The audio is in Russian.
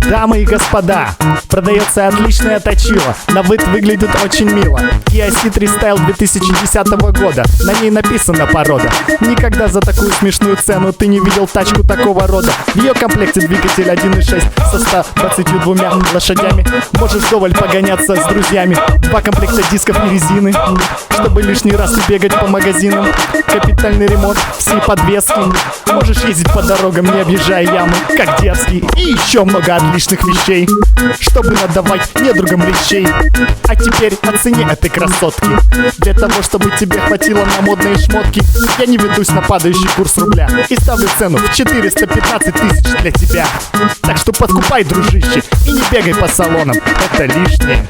Дамы и господа, продается отличное точило. На вид выглядит очень мило. Kia Ceed Restyle 2010 года. На ней написано порода. Никогда за такую смешную цену ты не видел тачку такого рода. В ее комплекте двигатель 1.6 со 122 лошадями. Можешь вдоволь погоняться с друзьями. 2 комплекта дисков и резины, чтобы лишний раз не бегать по магазинам. Капитальный ремонт всей подвески. Можешь ездить по дорогам, не объезжая ямы, как дерзкий. И еще много отличных вещей, чтобы надавать недругам лещей. А теперь оцени этой красотки. Для того, чтобы тебе хватило на модные шмотки, я не ведусь на падающий курс рубля и ставлю цену в 415 тысяч для тебя. Так что подкупай, дружище, и не бегай по салонам, это лишнее.